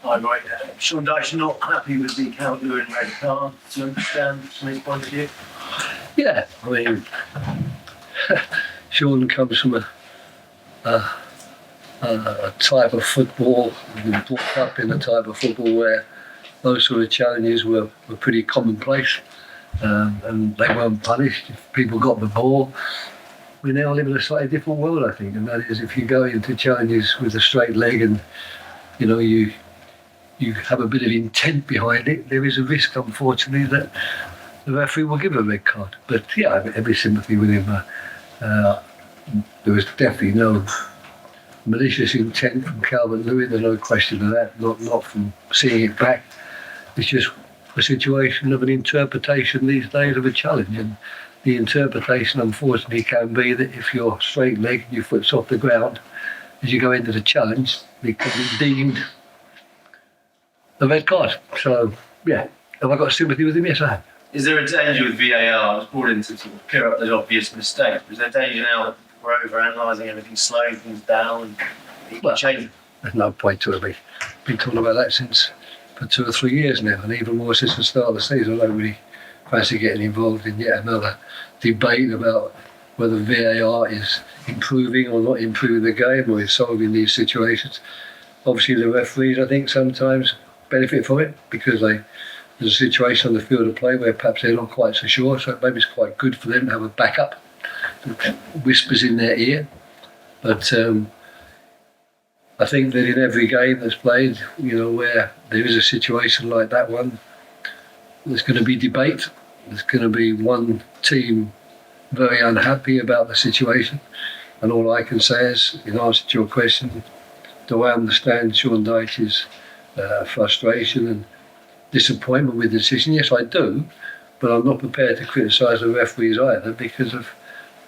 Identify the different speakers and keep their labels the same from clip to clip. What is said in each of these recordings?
Speaker 1: I'm right. Sean Dyche not happy with the Calvert-Lewin red card, to understand from his point of view.
Speaker 2: Yeah, I mean, Sean comes from a type of football, been brought up in a type of football where those sort of challenges were pretty commonplace, and they weren't punished if people got the ball. We now live in a slightly different world, I think, and that is if you go into challenges with a straight leg and you have a bit of intent behind it, there is a risk, unfortunately, that the referee will give a red card. But yeah, I have every sympathy with him. There was definitely no malicious intent from Calvert-Lewin, there's no question of that, not from seeing it back. It's just a situation of an interpretation these days of a challenge, and the interpretation unfortunately can be that if you're straight leg and your foot's off the ground as you go into the challenge, it can be deemed a red card. So yeah, have I got sympathy with him? Yes, I have.
Speaker 1: Is there a danger with VAR? I was brought in to sort of clear up those obvious mistakes. Is there danger now that we're over-analysing everything, slowing things down, and changing?
Speaker 2: There's no point to it. We've been talking about that for 2 or 3 years now, and even more since the start of the season. I don't really fancy getting involved in yet another debate about whether VAR is improving or not improving the game or is solving these situations. Obviously, the referees, I think, sometimes benefit from it because there's a situation on the field of play where perhaps they're not quite so sure, so maybe it's quite good for them to have a backup that whispers in their ear. But I think that in every game that's played, where there is a situation like that one, there's going to be debate. There's going to be one team very unhappy about the situation, and all I can say is, in answer to your question, do I understand Sean Dyche's frustration and disappointment with the decision? Yes, I do, but I'm not prepared to criticise the referees either because of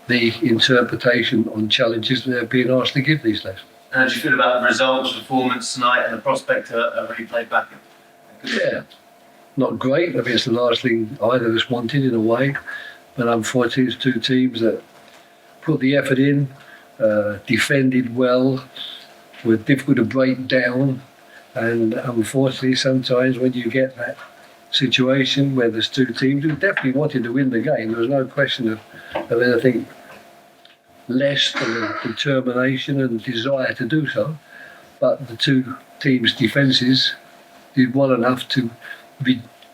Speaker 2: the interpretation on challenges that they're being asked to give these days.
Speaker 1: And how do you feel about the results, performance tonight, and the prospect of a replay back?
Speaker 2: Yeah, not great. I mean, it's the last thing either of us wanted in a way, but unfortunately it's two teams that put the effort in, defended well, were difficult to break down, and unfortunately sometimes when you get that situation where there's two teams who definitely wanted to win the game, there was no question of anything less than a determination and desire to do so, but the two teams' defences did well enough to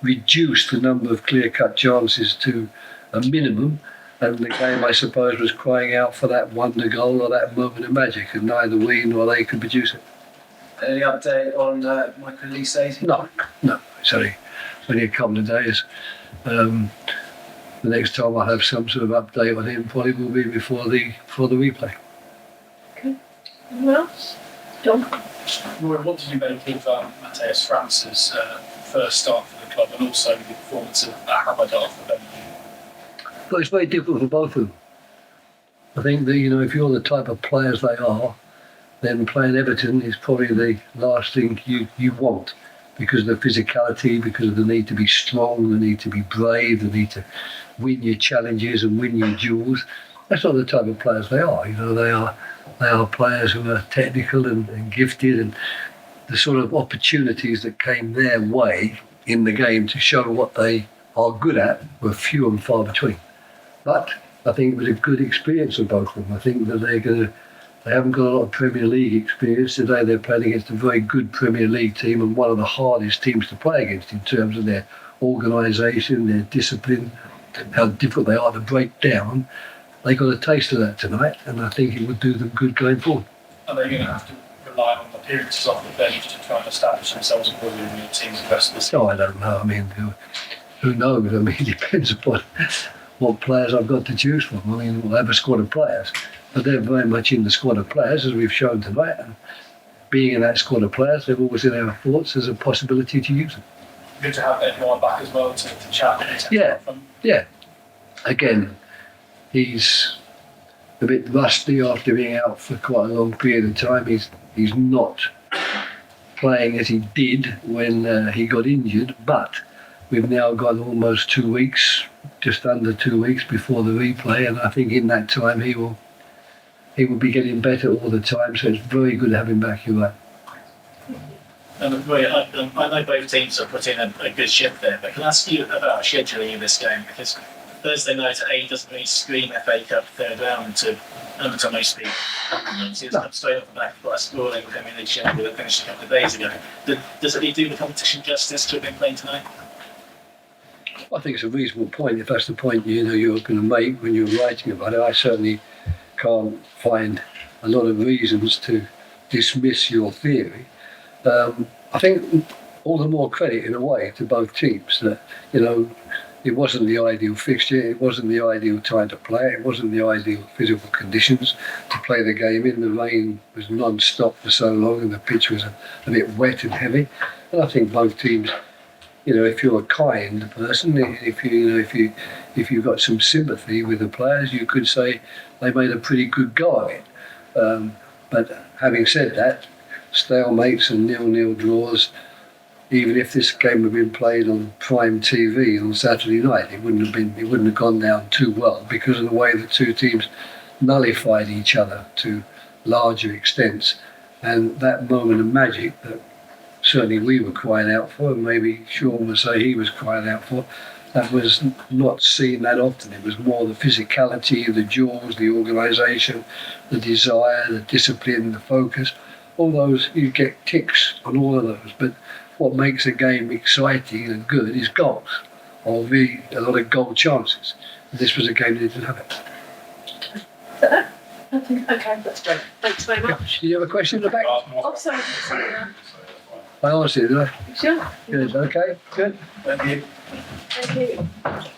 Speaker 2: reduce the number of clear-cut chances to a minimum, and the game, I suppose, was crying out for that wonder goal or that moment of magic, and neither we nor they could produce it.
Speaker 1: Any update on Michael Olise?
Speaker 2: No, it's only a couple of days. The next time I have some sort of update on him probably will be before the replay.
Speaker 3: Okay. Anyone else? John?
Speaker 4: Roy, what did you make of Matheus France's first start for the club, and also the performance of Hamadar for Bennett?
Speaker 2: Well, it's very difficult for both of them. I think that, if you're the type of players they are, then playing Everton is probably the last thing you want, because of the physicality, because of the need to be strong, the need to be brave, the need to win your challenges and win your duels. That's not the type of players they are. They are players who are technical and gifted, and the sort of opportunities that came their way in the game to show what they are good at were few and far between. But I think it was a good experience for both of them. I think that they haven't got a lot of Premier League experience. Today they're playing against a very good Premier League team and one of the hardest teams to play against in terms of their organisation, their discipline, how difficult they are to break down. They got a taste of that tonight, and I think it would do them good going forward.
Speaker 4: Are they going to have to rely on appearances off the bench to try and establish themselves and build in your team's investments?
Speaker 2: Oh, I don't know. I mean, who knows? I mean, it depends upon what players I've got to choose from. I mean, we'll have a squad of players, but they're very much in the squad of players, as we've shown tonight. And being in that squad of players, they've always in our thoughts as a possibility to use them.
Speaker 4: Good to have everyone back as well to chat.
Speaker 2: Yeah. Again, he's a bit rusty after being out for quite a long period of time. He's not playing as he did when he got injured, but we've now got almost 2 weeks, just under 2 weeks before the replay, and I think in that time he will be getting better all the time, so it's very good to have him back. You're right.
Speaker 4: Roy, I know both teams have put in a good shift there, but can I ask you about scheduling of this game? Because Thursday night at 8 doesn't really scream FA Cup third round to most people. Obviously, it's come straight off the back of a sprawling Premier League schedule that finished a couple of days ago. Does it do the competition justice to have been played tonight?
Speaker 2: I think it's a reasonable point if that's the point you're going to make when you're writing about it. I certainly can't find a lot of reasons to dismiss your theory. I think all the more credit in a way to both teams that it wasn't the ideal fixture, it wasn't the ideal time to play it wasn't the ideal physical conditions to play the game in. The rain was non-stop for so long and the pitch was a bit wet and heavy, and I think both teams, if you're a kind person, if you've got some sympathy with the players, you could say they made a pretty good go of it. But having said that, stalemates and 0-0 draws, even if this game had been played on prime TV on Saturday night, it wouldn't have gone down too well because of the way the two teams nullified each other to larger extents, and that moment of magic that certainly we were crying out for, and maybe Sean would say he was crying out for, that was not seen that often. It was more the physicality, the duels, the organisation, the desire, the discipline, the focus. All those, you get ticks on all of those, but what makes a game exciting and good is goals, or really a lot of goal chances. This was a game that didn't have it.
Speaker 3: Okay, that's great. Thanks very much.
Speaker 2: Do you have a question in the back?
Speaker 3: Oh, sorry.
Speaker 2: I answered it, did I?
Speaker 3: Sure.
Speaker 2: Good, okay, good.
Speaker 4: Thank you.
Speaker 3: Thank you.